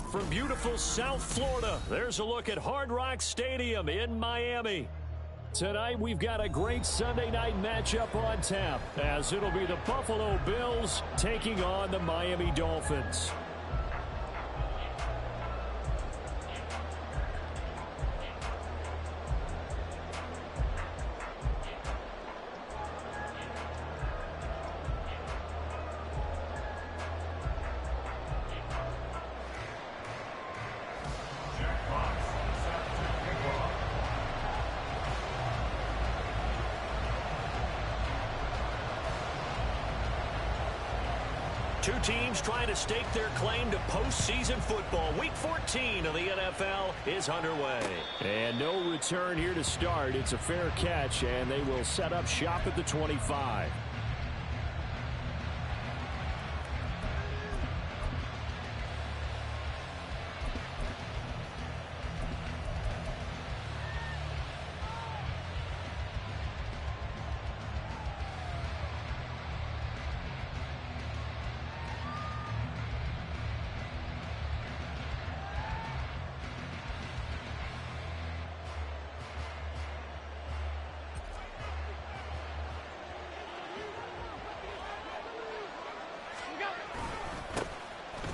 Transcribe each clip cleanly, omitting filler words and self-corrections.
from beautiful South Florida. There's a look at Hard Rock Stadium in Miami. Tonight we've got a great Sunday night matchup on tap, as it'll be the Buffalo Bills taking on the Miami Dolphins. Two teams trying to stake their claim to postseason football. Week 14 of the NFL is underway. And no return here to start. It's a fair catch, and they will set up shop at the 25.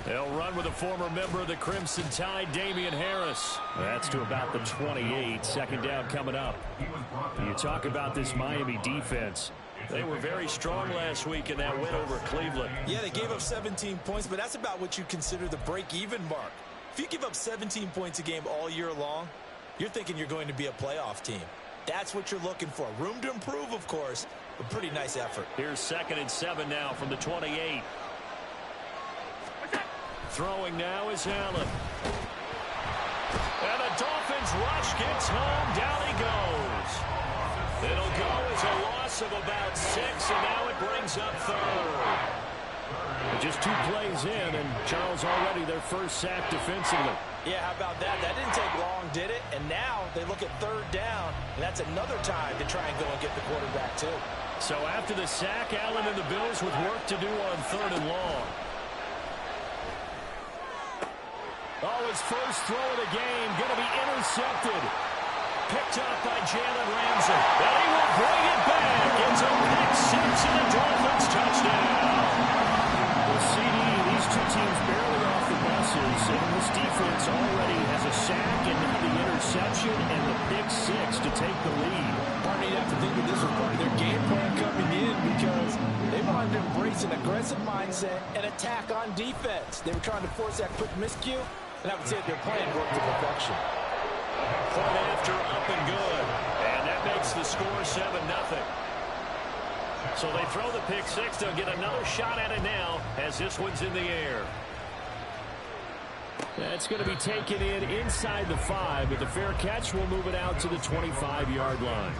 They'll run with a former member of the Crimson Tide, Damian Harris. That's to about the 28. Second down coming up. You talk about this Miami defense. They were very strong last week in that win over Cleveland. Yeah, they gave up 17 points, but that's about what you consider the break-even mark. If you give up 17 points a game all year long, you're thinking you're going to be a playoff team. That's what you're looking for. Room to improve, of course, but pretty nice effort. Here's 2nd and 7 now from the 28. Throwing now is Allen. And the Dolphins rush gets home. Down he goes. It'll go as a loss of about 6, and now it brings up 3rd. Just 2 plays in, and Charles already their first sack defensively. Yeah, how about that? That didn't take long, did it? And now they look at 3rd down, and that's another time to try and go and get the quarterback, too. So after the sack, Allen and the Bills with work to do on 3rd and long. Oh, his first throw of the game going to be intercepted. Picked up by Jalen Ramsey. And he will bring it back. It's a pick 6 and the Dolphins touchdown. Well, CD, these two teams barely off the buses, and this defense already has a sack and now the interception and the pick 6 to take the lead. Barney, you'd have to think that this was part of their game plan coming in because they wanted to embrace an aggressive mindset and attack on defense. They were trying to force that quick miscue. And I would say their plan worked to perfection. Point after up and good. And that makes the score 7-0. So they throw the pick 6. They'll get another shot at it now as this one's in the air. That's going to be taken in inside the 5, but the fair catch will move it out to the 25-yard line.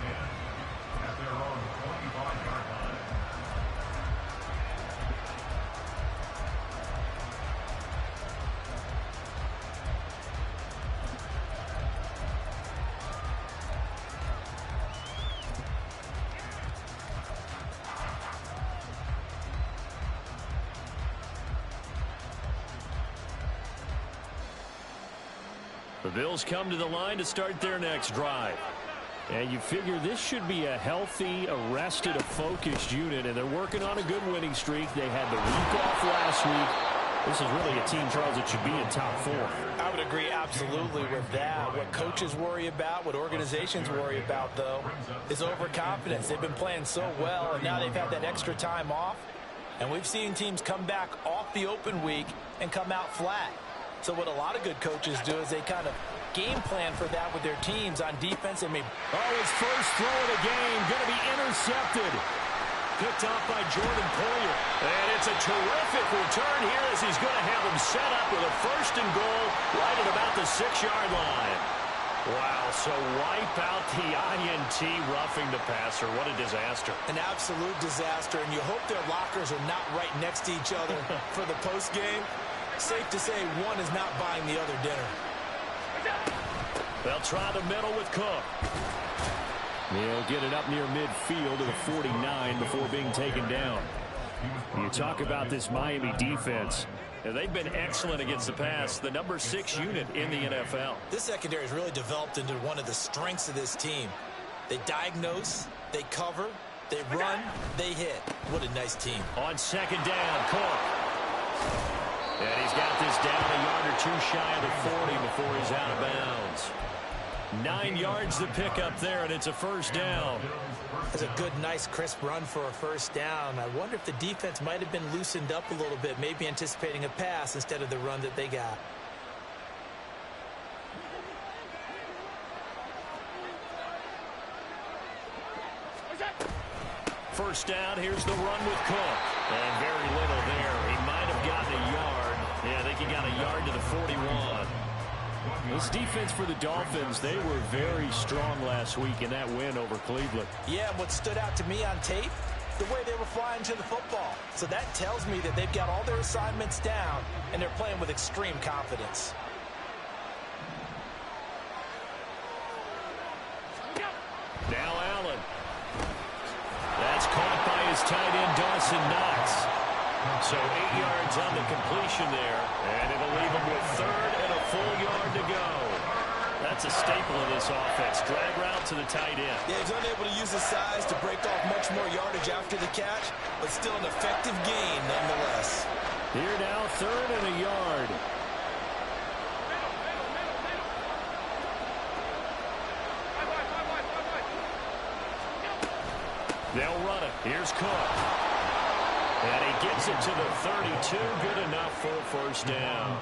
The Bills come to the line to start their next drive. And you figure this should be a healthy, arrested, a focused unit, and they're working on a good winning streak. They had the week off last week. This is really a team, Charles, that should be in top 4. I would agree absolutely with that. What coaches worry about, what organizations worry about, though, is overconfidence. They've been playing so well, and now they've had that extra time off. And we've seen teams come back off the open week and come out flat. So what a lot of good coaches do is they kind of game plan for that with their teams on defense. And his first throw of the game going to be intercepted. Picked off by Jordan Poyer. And it's a terrific return here as he's going to have him set up with a 1st and goal right at about the 6-yard line. Wow, so wipe out the INT roughing the passer. What a disaster. An absolute disaster, and you hope their lockers are not right next to each other for the postgame. Safe to say one is not buying the other dinner. They'll try the middle with Cook. He'll get it up near midfield to the 49 before being taken down. You talk about this Miami defense. And they've been excellent against the pass, the number 6 unit in the NFL. This secondary has really developed into one of the strengths of this team. They diagnose, they cover, they run, they hit. What a nice team. On second down, Cook. And he's got this down a yard or two shy of the 40 before he's out of bounds. 9 yards to pick up there, and it's a first down. That's a good, nice, crisp run for a first down. I wonder if the defense might have been loosened up a little bit, maybe anticipating a pass instead of the run that they got. First down, here's the run with Cook. And very little there. He might have gotten a yard. Yeah, I think he got a yard to the 41. This defense for the Dolphins, they were very strong last week in that win over Cleveland. Yeah, what stood out to me on tape, the way they were flying to the football. So that tells me that they've got all their assignments down, and they're playing with extreme confidence. Now Allen. That's caught by his tight end, Dawson Knox. So 8 yards on the completion there, and it'll leave him with third and a full yard to go. That's a staple of this offense. Drag route to the tight end. Yeah, he's unable to use his size to break off much more yardage after the catch, but still an effective gain nonetheless. Here now, third and a yard. They'll run it. Here's Cook. And he gets it to the 32. Good enough for a first down.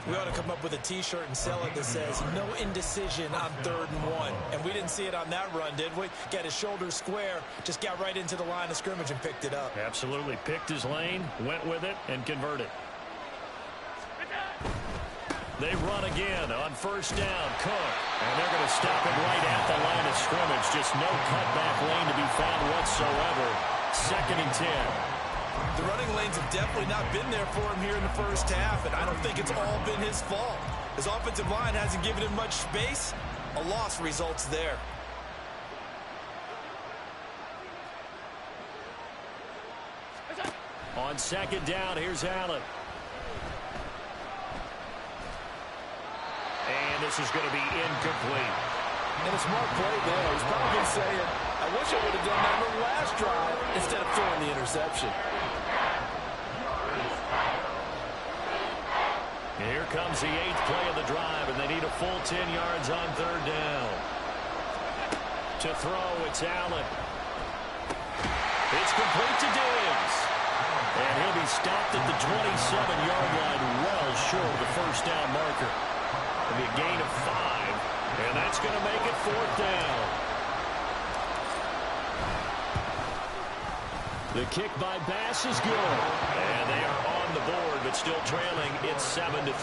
We ought to come up with a T-shirt and sell it that says, no indecision on 3rd and 1. And we didn't see it on that run, did we? Got his shoulders square, just got right into the line of scrimmage and picked it up. Absolutely. Picked his lane, went with it, and converted. They run again on first down. Cook. And they're going to stop him right at the line of scrimmage. Just no cutback lane to be found whatsoever. 2nd and 10. The running lanes have definitely not been there for him here in the first half, and I don't think it's all been his fault. His offensive line hasn't given him much space. A loss results there. On second down, here's Allen. And this is going to be incomplete. And a smart play there. He's probably saying, I wish I would have done that on the last drive instead of throwing the interception. Here comes the 8th play of the drive, and they need a full 10 yards on 3rd down. To throw, it's Allen. It's complete to Diggs. And he'll be stopped at the 27-yard line, well short of the first down marker. It'll be a gain of 5, and that's going to make it 4th down. The kick by Bass is good. And they are on the board, but still trailing. It's 7-3.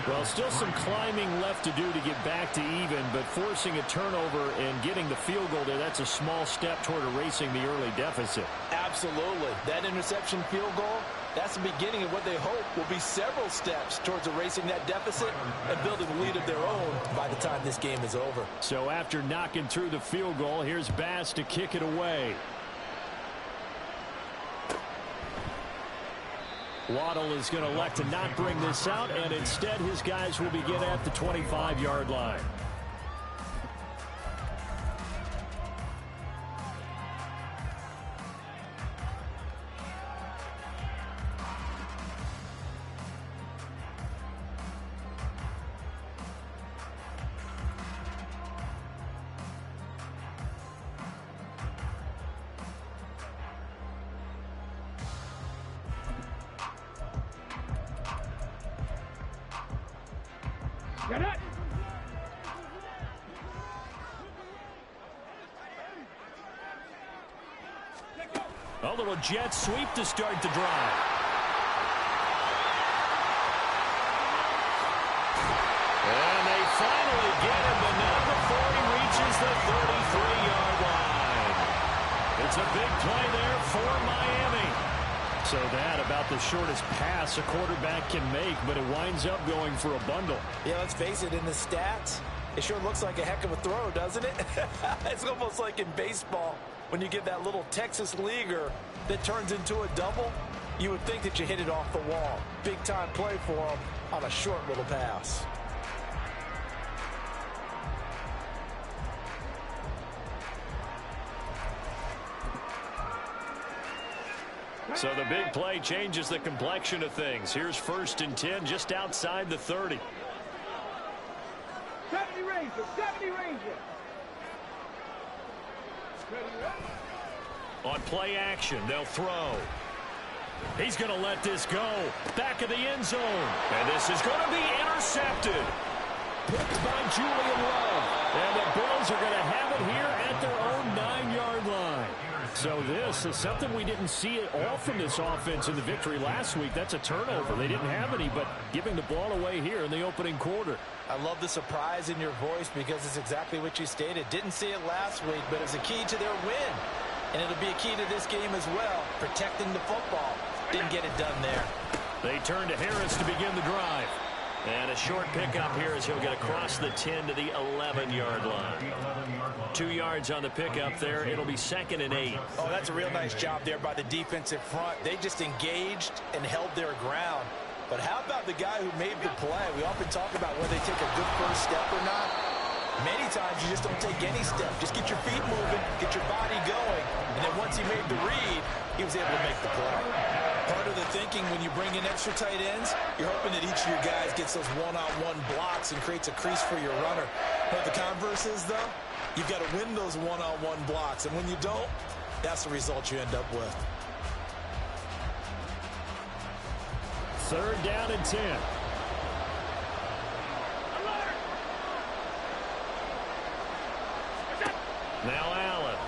Well, still some climbing left to do to get back to even, but forcing a turnover and getting the field goal there, that's a small step toward erasing the early deficit. Absolutely. That interception field goal, that's the beginning of what they hope will be several steps towards erasing that deficit and building a lead of their own by the time this game is over. So after knocking through the field goal, here's Bass to kick it away. Waddle is going to elect to not bring this out, and instead his guys will begin at the 25-yard line. A little jet sweep to start the drive. And they finally get him, but not before he reaches the 33-yard line. It's a big play there for Miami. So that about the shortest pass a quarterback can make, but it winds up going for a bundle. Yeah, let's face it, in the stats, it sure looks like a heck of a throw, doesn't it? It's almost like in baseball when you get that little Texas leaguer that turns into a double. You would think that you hit it off the wall. Big-time play for him on a short little pass. So the big play changes the complexion of things. Here's 1st and 10 just outside the 30. 70 Ranger, 70 Ranger. On play action, they'll throw. He's going to let this go. Back of the end zone. And this is going to be intercepted. Picked by Julian Love. And the Bills are going to have it here at their own 9-yard line. So this is something we didn't see at all from this offense in the victory last week. That's a turnover. They didn't have any, but giving the ball away here in the opening quarter. I love the surprise in your voice because it's exactly what you stated. Didn't see it last week, but it's a key to their win. And it'll be a key to this game as well, protecting the football. Didn't get it done there. They turn to Harris to begin the drive. And a short pickup here as he'll get across the 10 to the 11-yard line. 2 yards on the pickup there. It'll be 2nd and 8. Oh, that's a real nice job there by the defensive front. They just engaged and held their ground. But how about the guy who made the play? We often talk about whether they take a good first step or not. Many times you just don't take any step. Just get your feet moving, get your body going. And then once he made the read, he was able to make the play. Part of the thinking when you bring in extra tight ends, you're hoping that each of your guys gets those one-on-one blocks and creates a crease for your runner. But the converse is, though, you've got to win those one-on-one blocks. And when you don't, that's the result you end up with. 3rd down and 10. Now Allen.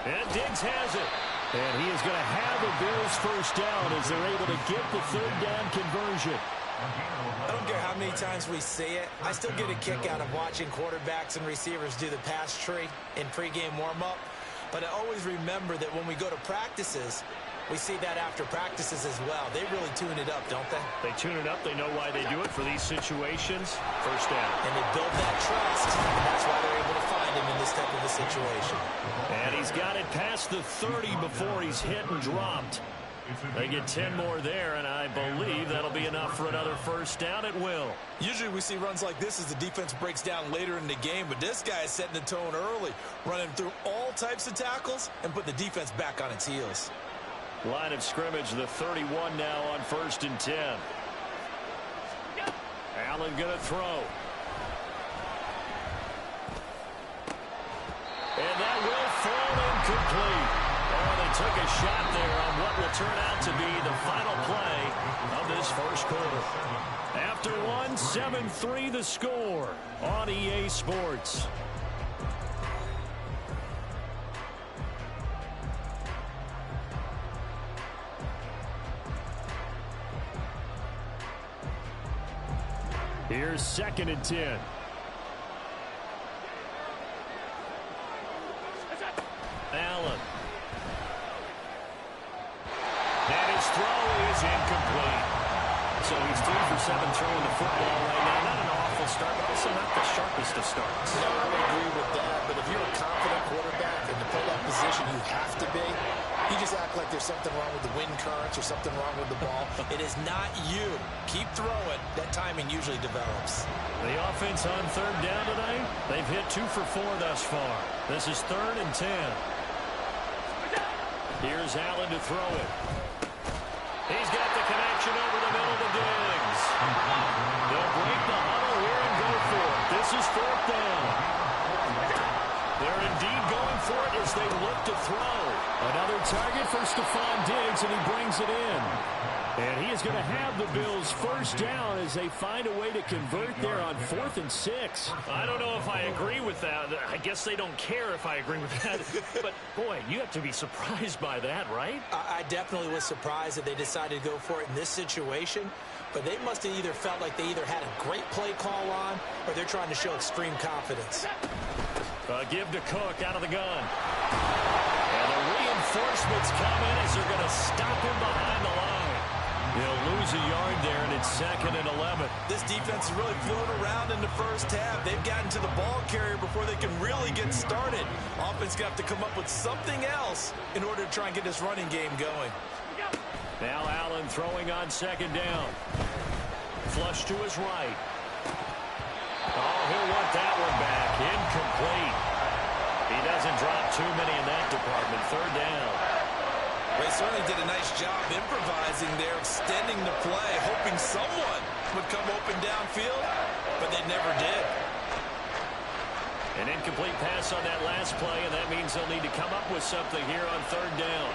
And Diggs has it. And he is going to have the Bills first down as they're able to get the 3rd down conversion. I don't care how many times we say it. I still get a kick out of watching quarterbacks and receivers do the pass tree in pregame warm-up. But I always remember that when we go to practices, we see that after practices as well. They really tune it up, don't they? They tune it up. They know why they do it for these situations. First down. And they build that trust. And that's why they're able to find him in this type of a situation. And he's got it past the 30 before he's hit and dropped. They get 10 more there, and I believe that'll be enough for another first down. It will. Usually we see runs like this as the defense breaks down later in the game, but this guy is setting the tone early, running through all types of tackles and putting the defense back on its heels. Line of scrimmage, the 31 now on 1st and 10. Allen going to throw. And that will fall incomplete. Oh, they took a shot there on what will turn out to be the final play of this first quarter. After one, 7-3 the score on EA Sports. Here's 2nd and 10. Allen. And his throw is incomplete. So he's 3 for 7 throwing the football right now. Not an awful start, but also not the sharpest of starts. No, I would agree with that. But if you're a confident quarterback and to play that position you have to be, you just act like there's something wrong with the wind currents or something wrong with the ball. It is not you. Keep throwing. That timing usually develops. The offense on 3rd down tonight, they've hit 2 for 4 thus far. This is 3rd and 10. Here's Allen to throw it. He's got the connection over the middle to Diggs. They'll break the huddle here and go for it. This is 4th down. They're indeed going for it as they look to throw. Another target for Stephon Diggs, and he brings it in. And he is going to have the Bills first down as they find a way to convert there on 4th and 6. I don't know if I agree with that. I guess they don't care if I agree with that. But, boy, you have to be surprised by that, right? I definitely was surprised that they decided to go for it in this situation. But they must have either felt like they either had a great play call on or they're trying to show extreme confidence. Give to Cook out of the gun. And the reinforcements come in as they're going to stop him behind the line. He'll lose a yard there, and it's 2nd and 11. This defense is really floating around in the first half. They've gotten to the ball carrier before they can really get started. Offense got to come up with something else in order to try and get this running game going. Now Allen throwing on 2nd down. Flush to his right. Oh, he'll want that one back. Incomplete. He doesn't drop too many in that department. 3rd down. They certainly did a nice job improvising there, extending the play, hoping someone would come open downfield, but they never did. An incomplete pass on that last play, and that means they'll need to come up with something here on 3rd down.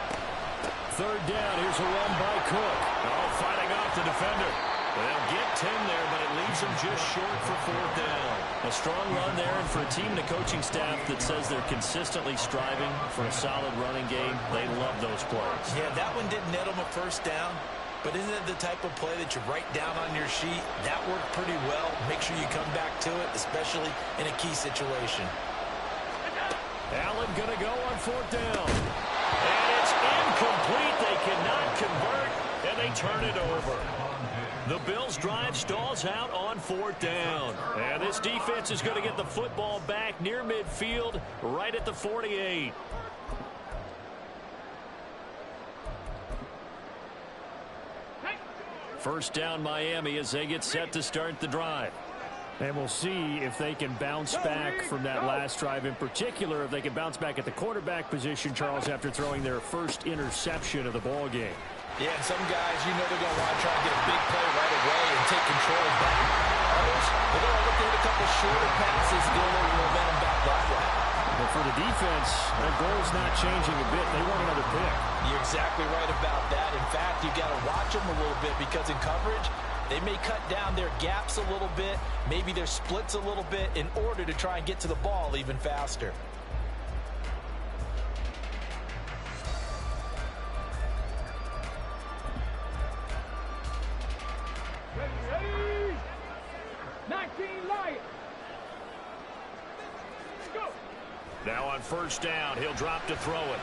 3rd down, here's a run by Cook. Oh, fighting off the defender. They'll get 10 there, but it leaves them just short for 4th down. A strong run there, and for a team and a coaching staff that says they're consistently striving for a solid running game, they love those plays. Yeah, that one didn't net them a 1st down, but isn't it the type of play that you write down on your sheet? That worked pretty well. Make sure you come back to it, especially in a key situation. Allen going to go on 4th down. And it's incomplete. They cannot convert, and they turn it over. The Bills' drive stalls out on 4th down. And this defense is going to get the football back near midfield, right at the 48. First down Miami as they get set to start the drive. And we'll see if they can bounce back from that last drive. In particular, if they can bounce back at the quarterback position, Charles, after throwing their first interception of the ball game. Yeah, and some guys, you know they're going to want to try and get a big play right away and take control back. Others, they're going to look at a couple shorter passes to get a little momentum back that way. But for the defense, their goal's not changing a bit. They want another pick. You're exactly right about that. In fact, you got to watch them a little bit because in coverage, they may cut down their gaps a little bit, maybe their splits a little bit in order to try and get to the ball even faster. Ready? 19 Lions. Go. Now on 1st down, he'll drop to throw it.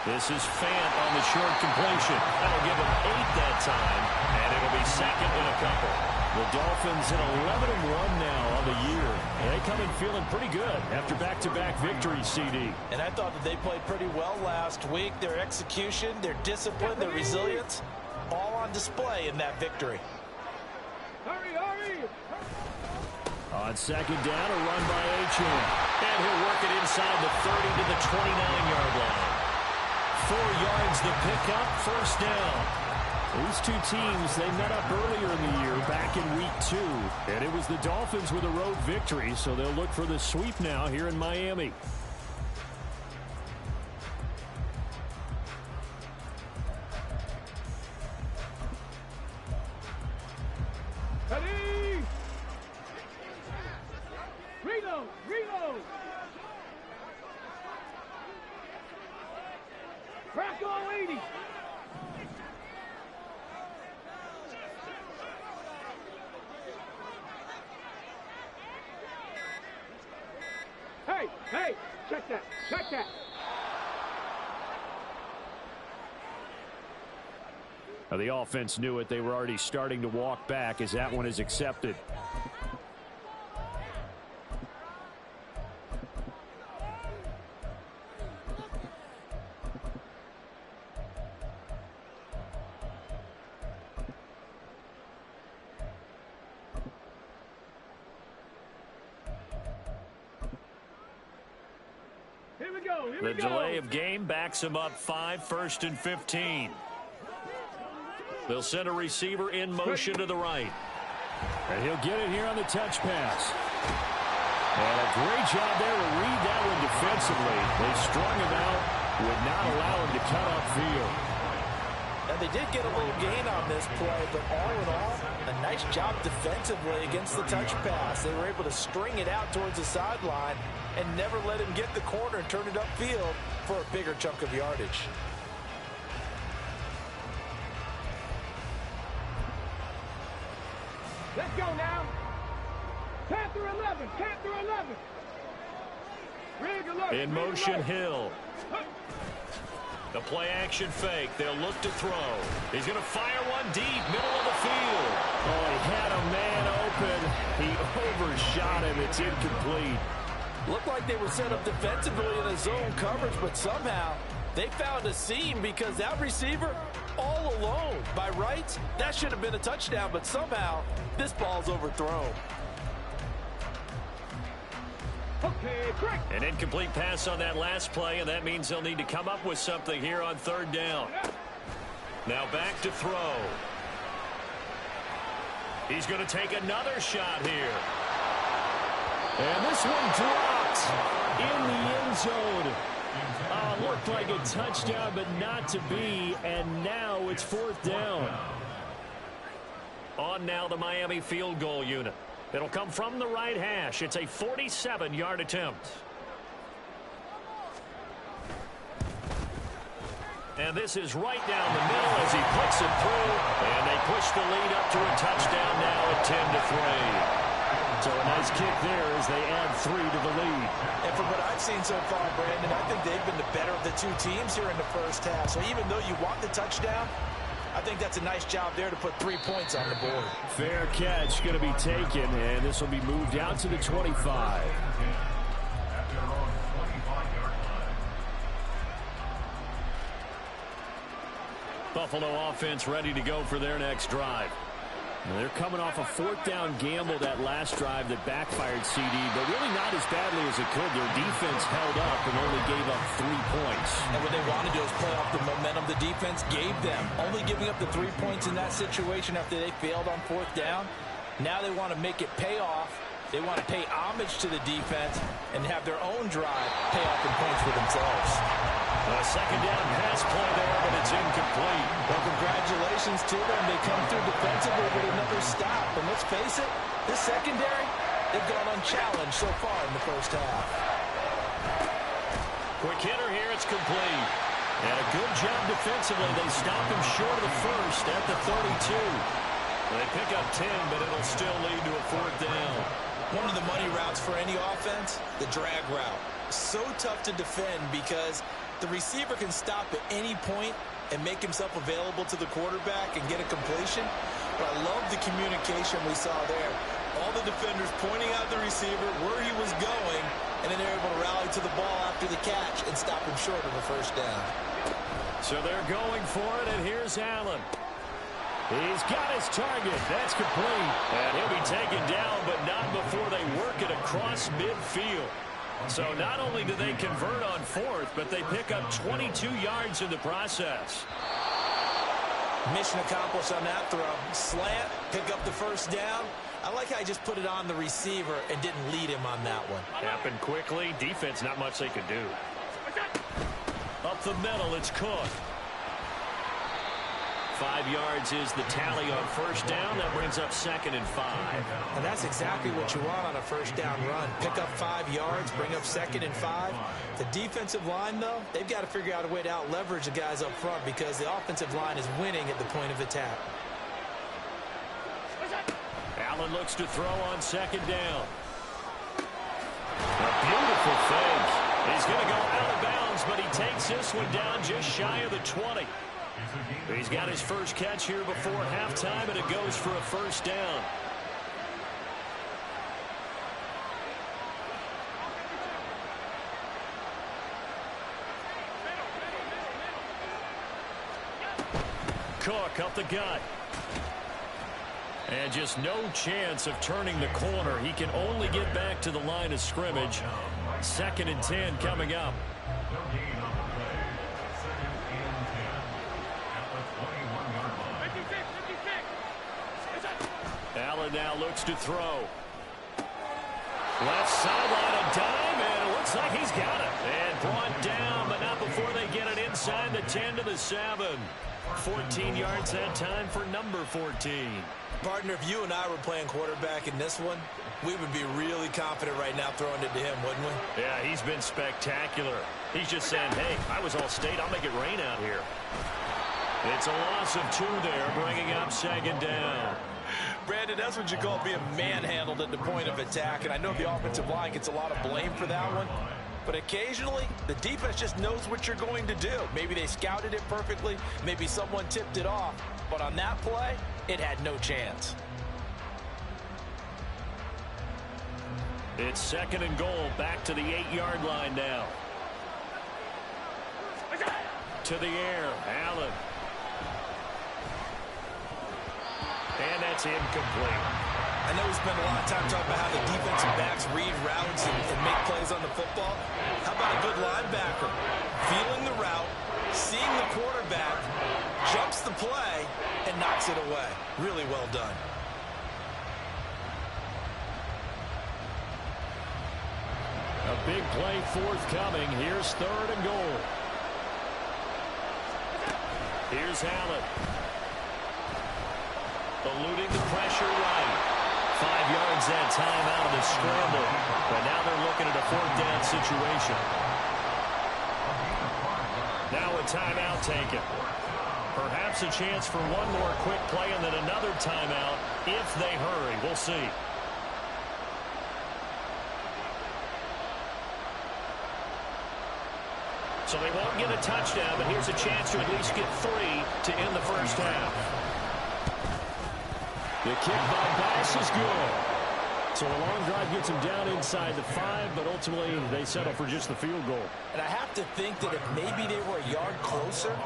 This is Fant on the short completion. That'll give him 8 that time, and it'll be 2nd and a couple. The Dolphins at 11-1 now on the year. They come in feeling pretty good after back-to-back victories, CD. And I thought that they played pretty well last week. Their execution, their discipline, their resilience, all on display in that victory. Hurry, hurry. On 2nd down, a run by Achane. And he'll work it inside the 30 to the 29-yard line. 4 yards the pickup, 1st down. These two teams, they met up earlier in the year, back in week 2. And it was the Dolphins with a road victory, so they'll look for the sweep now here in Miami. Ready? Reload, reload. Crack on 80. Hey, hey, check that, check that. Now, the offense knew it. They were already starting to walk back as that one is accepted. Here we go, here The we go. delay of game backs him up 5, 1st and 15. They'll send a receiver in motion to the right. And he'll get it here on the touch pass. And a great job there to read that one defensively. They strung him out, would not allow him to cut upfield. Now, they did get a little gain on this play, but all in all, a nice job defensively against the touch pass. They were able to string it out towards the sideline and never let him get the corner and turn it upfield for a bigger chunk of yardage. Let's go now. 10 through 11, 10 through 11. Rig alert. In rig motion, alert. Hill. The play action fake. They'll look to throw. He's going to fire one deep, middle of the field. Oh, he had a man open. He overshot him. It's incomplete. Looked like they were set up defensively in a zone coverage, but somehow they found a seam because that receiver all alone. By rights, that should have been a touchdown, but somehow this ball's overthrown. Okay, correct. An incomplete pass on that last play, and that means they'll need to come up with something here on third down. Now back to throw. He's going to take another shot here. And this one dropped in the end zone. Looked like a touchdown, but not to be, and now it's fourth down. On now the Miami field goal unit. It'll come from the right hash. It's a 47-yard attempt. And this is right down the middle as he puts it through. And they push the lead up to a touchdown now at 10-3. So a nice kick there as they add 3 to the lead. And from what I've seen so far, Brandon, I think they've been the better of the two teams here in the first half. So even though you want the touchdown, I think that's a nice job there to put 3 points on the board. Fair catch going to be taken, and this will be moved out to the 25. Buffalo offense ready to go for their next drive. They're coming off a fourth down gamble that last drive that backfired CD, but really not as badly as it could. Their defense held up and only gave up 3 points. And what they want to do is play off the momentum the defense gave them. Only giving up the 3 points in that situation after they failed on fourth down. Now they want to make it pay off. They want to pay homage to the defense and have their own drive pay off in points for themselves. A second down pass play there, but it's incomplete. Well, congratulations to them. They come through defensively with another stop. And let's face it, this secondary, they've gone unchallenged so far in the first half. Quick hitter here, it's complete. And a good job defensively. They stop him short of the first at the 32. They pick up 10, but it'll still lead to a fourth down. One of the money routes for any offense, the drag route. So tough to defend because the receiver can stop at any point and make himself available to the quarterback and get a completion. But I love the communication we saw there. All the defenders pointing out the receiver where he was going, and then they're able to rally to the ball after the catch and stop him short of a first down. So they're going for it, and here's Allen. He's got his target. That's complete. And he'll be taken down, but not before they work it across midfield. So not only do they convert on fourth, but they pick up 22 yards in the process. Mission accomplished on that throw. Slant, pick up the first down. I like how he just put it on the receiver and didn't lead him on that one. Happened quickly. Defense, not much they could do. Up the middle, it's Cook. 5 yards is the tally on first down. That brings up 2nd and 5. And that's exactly what you want on a first down run. Pick up 5 yards, bring up 2nd and 5. The defensive line, though, they've got to figure out a way to out-leverage the guys up front because the offensive line is winning at the point of attack. Allen looks to throw on 2nd down. A beautiful fake. He's going to go out of bounds, but he takes this one down just shy of the 20. He's got his first catch here before halftime, and it goes for a first down. Cook up the gut. And just no chance of turning the corner. He can only get back to the line of scrimmage. 2nd and 10 coming up. Allen now looks to throw. Left sideline, a dime, and it looks like he's got it. And brought down, but not before they get it inside the 10 to the 7. 14 yards that time for number 14. Partner, if you and I were playing quarterback in this one, we would be really confident right now throwing it to him, wouldn't we? Yeah, he's been spectacular. He's just saying, hey, I was all state. I'll make it rain out here. It's a loss of 2 there, bringing up 2nd down. Brandon, that's what you call being manhandled at the point of attack, and I know the offensive line gets a lot of blame for that one. But occasionally, the defense just knows what you're going to do. Maybe they scouted it perfectly. Maybe someone tipped it off. But on that play, it had no chance. It's 2nd and goal, back to the 8-yard line now. To the air, Allen. And that's incomplete. I know we spend a lot of time talking about how the defensive backs read routes and make plays on the football. How about a good linebacker? Feeling the route, seeing the quarterback, jumps the play, and knocks it away. Really well done. A big play forthcoming. Here's 3rd and goal. Here's Allen. Eluding the pressure right. 5 yards that time out of the scramble. But now they're looking at a 4th down situation. Now a timeout taken. Perhaps a chance for one more quick play and then another timeout if they hurry. We'll see. So they won't get a touchdown, but here's a chance to at least get 3 to end the first half. The kick by Bass is good. So a long drive gets them down inside the 5, but ultimately they settle for just the field goal. And I have to think that if maybe they were a yard closer,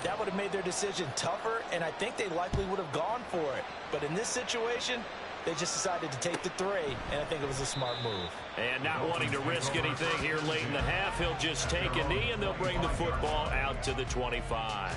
that would have made their decision tougher, and I think they likely would have gone for it. But in this situation, they just decided to take the 3, and I think it was a smart move. And not wanting to risk anything here late in the half, he'll just take a knee, and they'll bring the football out to the 25.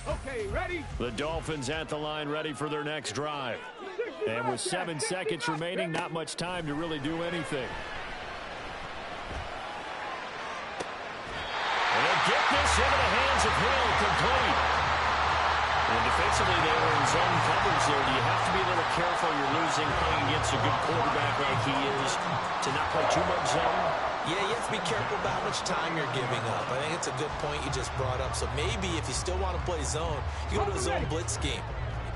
Okay, ready? The Dolphins at the line ready for their next drive. And with 7 seconds remaining, not much time to really do anything. And they'll get this into the hands of Hill, complete. And defensively, they were in zone coverage there. Do you have to be a little careful? You're losing playing against a good quarterback like he is to not play too much zone? Yeah, you have to be careful about how much time you're giving up. I think it's a good point you just brought up. So maybe if you still want to play zone, you go to a zone blitz scheme.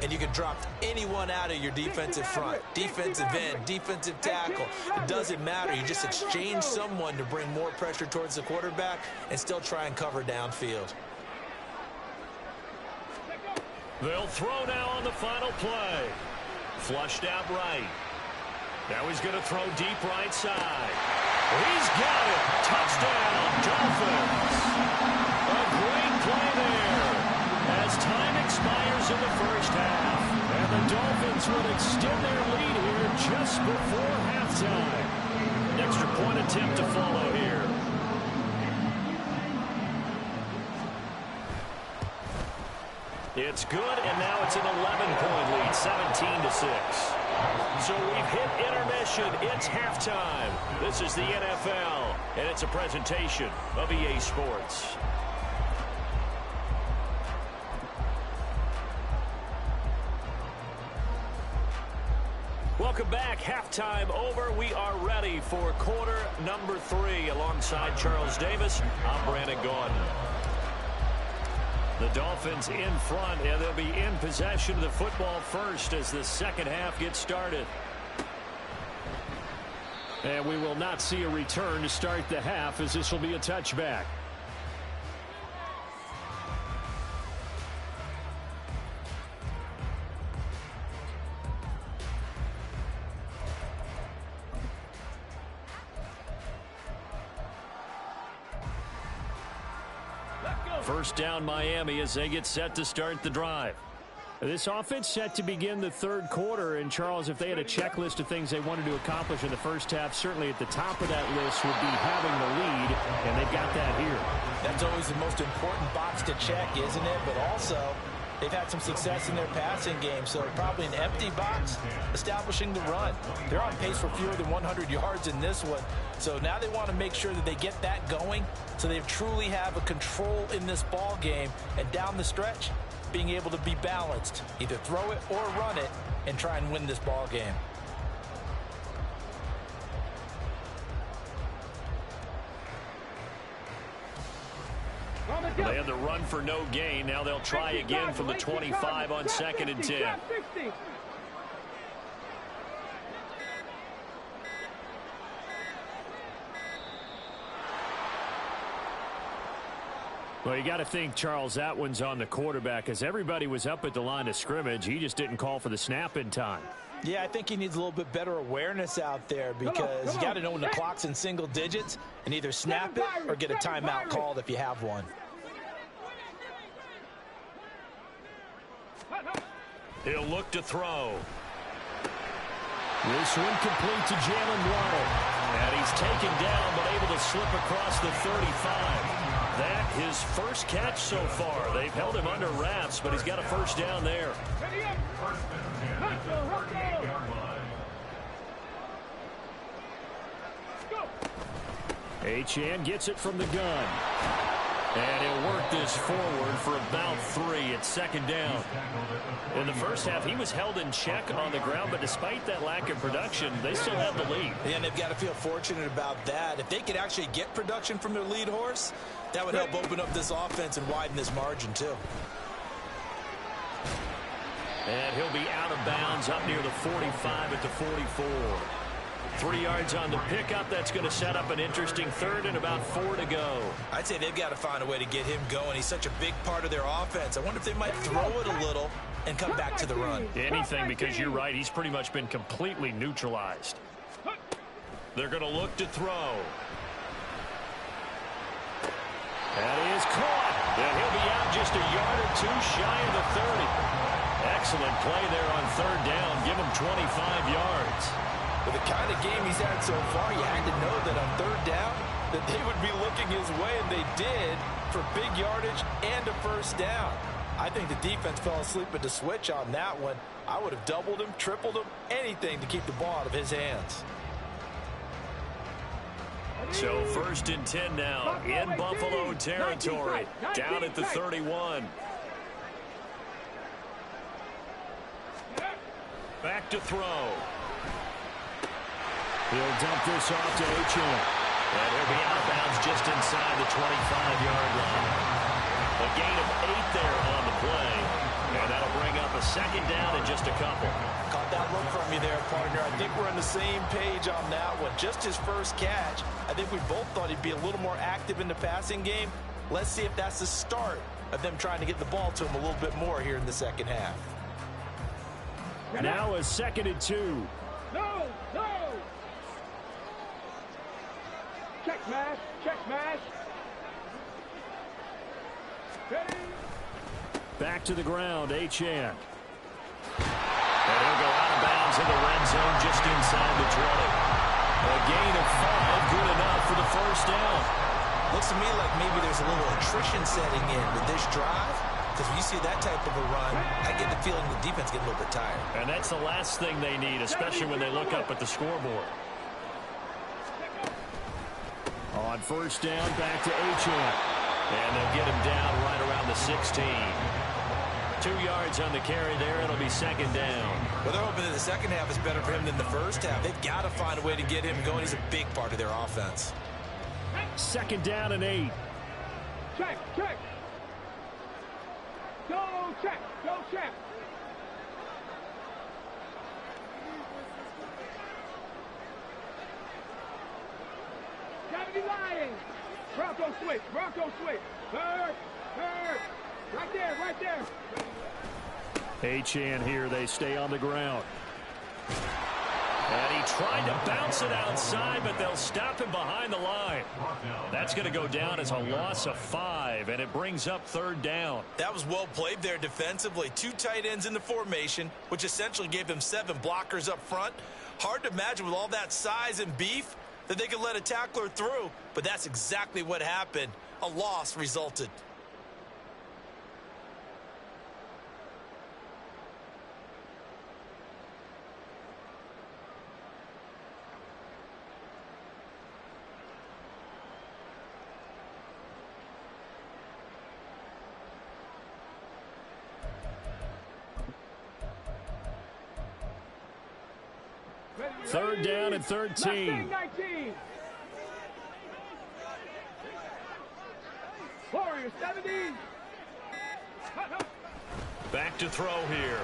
And you can drop anyone out of your defensive front. Defensive end, defensive tackle. It doesn't matter. You just exchange someone to bring more pressure towards the quarterback and still try and cover downfield. They'll throw now on the final play. Flushed out right. Now he's going to throw deep right side. He's got it. Touchdown, Dolphins. A great play there as time expires in the first half. And the Dolphins will extend their lead here just before halftime. An extra point attempt to follow here. It's good, and now it's an 11-point lead, 17-6. So we've hit intermission. It's halftime. This is the NFL, and it's a presentation of EA Sports. Welcome back. Halftime over. We are ready for quarter number 3. Alongside Charles Davis, I'm Brandon Gordon. The Dolphins in front, and they'll be in possession of the football first as the second half gets started. And we will not see a return to start the half, as this will be a touchback. First down Miami as they get set to start the drive. This offense set to begin the third quarter, and Charles, if they had a checklist of things they wanted to accomplish in the first half, certainly at the top of that list would be having the lead, and they've got that here. That's always the most important box to check, isn't it? But also, they've had some success in their passing game, so probably an empty box establishing the run. They're on pace for fewer than 100 yards in this one, so now they want to make sure that they get that going so they truly have a control in this ball game, and down the stretch, being able to be balanced, either throw it or run it, and try and win this ball game. They had the run for no gain. Now they'll try again from the 25 on 2nd and 10. Well, you got to think, Charles, that one's on the quarterback as everybody was up at the line of scrimmage. He just didn't call for the snap in time. Yeah, I think he needs a little bit better awareness out there because you got to know when the clock's in single digits and either snap it or get a timeout called if you have one. He'll look to throw. This one complete to Jalen Waddle. And he's taken down but able to slip across the 35. That his first catch so far. They've held him under wraps, but he's got a first down there. Achane gets it from the gun. And he'll work this forward for about 3 at 2nd down. In the first half, he was held in check on the ground, but despite that lack of production, they still have the lead. And they've got to feel fortunate about that. If they could actually get production from their lead horse, that would help open up this offense and widen this margin, too. And he'll be out of bounds up near the 45 at the 44. 3 yards on the pickup. That's going to set up an interesting 3rd and about 4 to go. I'd say they've got to find a way to get him going. He's such a big part of their offense. I wonder if they might throw it a little and come back to the run. Anything, because you're right. He's pretty much been completely neutralized. They're going to look to throw. That is caught. And he'll be out just a yard or 2 shy of the 30. Excellent play there on 3rd down. Give him 25 yards. With the kind of game he's had so far, you had to know that on 3rd down that they would be looking his way, and they did for big yardage and a first down. I think the defense fell asleep at the switch on that one. I would have doubled him, tripled him, anything to keep the ball out of his hands. So 1st and 10 now in Buffalo territory, down at the 31. Back to throw. He'll dump this off to Achane. And he'll be out of bounds just inside the 25-yard line. A gain of 8 there on the play. And that'll bring up a 2nd down in just a couple. Caught that look from you there, partner. I think we're on the same page on that one. Just his first catch. I think we both thought he'd be a little more active in the passing game. Let's see if that's the start of them trying to get the ball to him a little bit more here in the second half. Now a 2nd and 2. No, no. Check smash, check smash. Ready. Back to the ground, Achane. And he'll go out of bounds in the red zone just inside the 20. A gain of 5, good enough for the first down. Looks to me like maybe there's a little attrition setting in with this drive. Because when you see that type of a run, I get the feeling the defense getting a little bit tired. And that's the last thing they need, especially when they look up at the scoreboard. On 1st down, back to Achane. And they'll get him down right around the 16. 2 yards on the carry there. It'll be 2nd down. Well, they're hoping that the second half is better for him than the first half. They've got to find a way to get him going. He's a big part of their offense. 2nd down and 8. Check, check. Go check, go check. Gotta be lying. Bronco switch, Bronco switch. Third. Right there, right there. Achane here, they stay on the ground. And he tried to bounce it outside, but they'll stop him behind the line. That's going to go down as a loss of 5, and it brings up 3rd down. That was well played there defensively. 2 tight ends in the formation, which essentially gave them 7 blockers up front. Hard to imagine with all that size and beef that they could let a tackler through, but that's exactly what happened. A loss resulted. Third down and 13. 40. your 70. Back to throw here.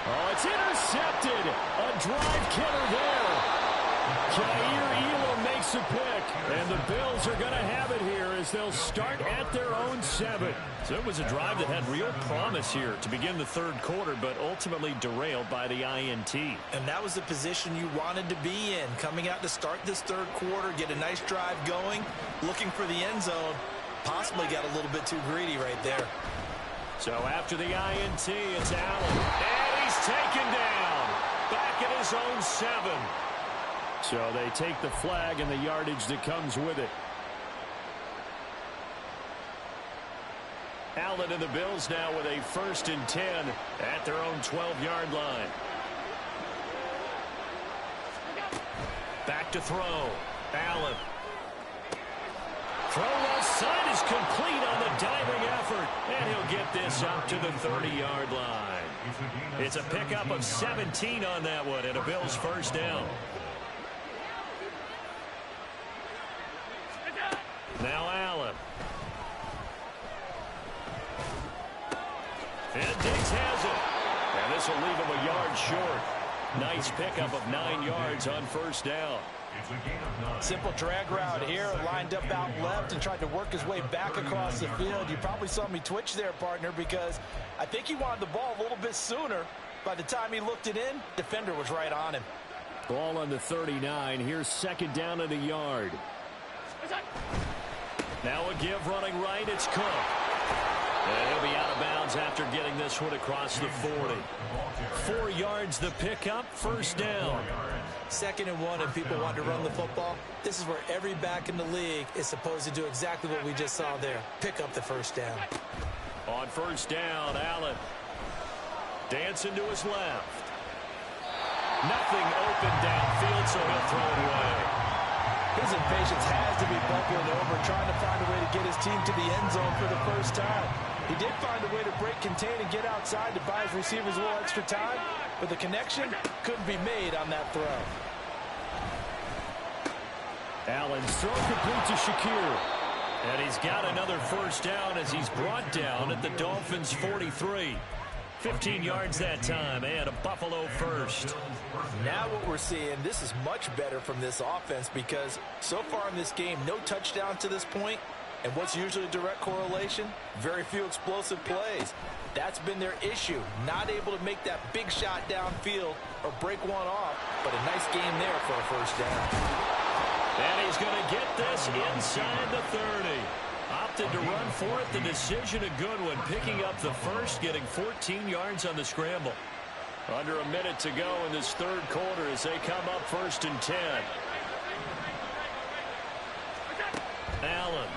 Oh, it's intercepted. A drive killer there. Jair Elam makes a pick, and the Bills are going to have it here as they'll start at their own 7. So it was a drive that had real promise here to begin the third quarter, but ultimately derailed by the INT. And that was the position you wanted to be in, coming out to start this third quarter, get a nice drive going, looking for the end zone. Possibly got a little bit too greedy right there. So after the INT, it's Allen. And he's taken down. Back at his own 7. So they take the flag and the yardage that comes with it. Allen and the Bills now with a 1st and 10 at their own 12-yard line. Back to throw. Allen. Throw left side is complete on the diving effort. And he'll get this up to the 30-yard line. It's a pickup of 17 on that one and a Bills 1st down. Now Allen. And Diggs has it. And this will leave him a yard short. Nice pickup of 9 yards on 1st down. Simple drag route here, lined up out left and tried to work his way back across the field. You probably saw me twitch there, partner, because I think he wanted the ball a little bit sooner. By the time he looked it in, defender was right on him. Ball on the 39. Here's 2nd down and a yard. Now a give running right. It's Cook. And he'll be out of bounds after getting this one across the 40. 4 yards the pickup, 1st down. 2nd and 1 and people want to run the football. This is where every back in the league is supposed to do exactly what we just saw there. Pick up the 1st down. On 1st down, Allen. Dancing to his left. Nothing open downfield, so he'll throw it away. His impatience has to be bubbling over, trying to find a way to get his team to the end zone for the 1st time. He did find a way to break contain and get outside to buy his receivers a little extra time, but the connection couldn't be made on that throw. Allen's throw complete to Shakir. And he's got another 1st down as he's brought down at the Dolphins' 43. 15 yards that time, and a Buffalo 1st. Now what we're seeing, this is much better from this offense because so far in this game, no touchdown to this point. And what's usually a direct correlation? Very few explosive plays. That's been their issue. Not able to make that big shot downfield or break one off, but a nice game there for a 1st down. And he's going to get this inside the 30. Opted to run for it. The decision a good one. Picking up the 1st, getting 14 yards on the scramble. Under a minute to go in this third quarter as they come up 1st and 10. Allen.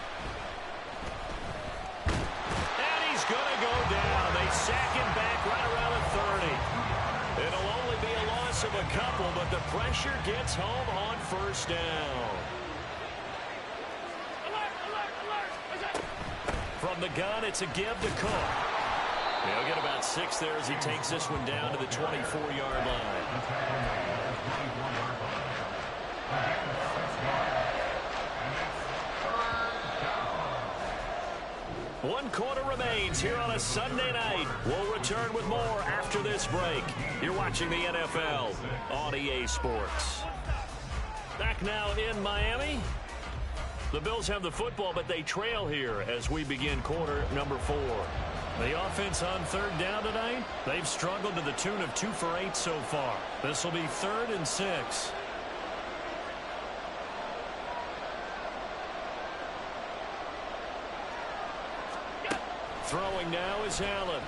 And he's going to go down. They sack him back right around the 30. It'll only be a loss of a couple, but the pressure gets home on 1st down. From the gun, it's a give to Cook. He'll get about 6 there as he takes this one down to the 24-yard line. One quarter remains here on a Sunday night. We'll return with more after this break. You're watching the NFL on EA Sports. Back now in Miami. The Bills have the football, but they trail here as we begin quarter number 4. The offense on 3rd down tonight, they've struggled to the tune of 2 for 8 so far. This will be 3rd and 6. Throwing now is Allen.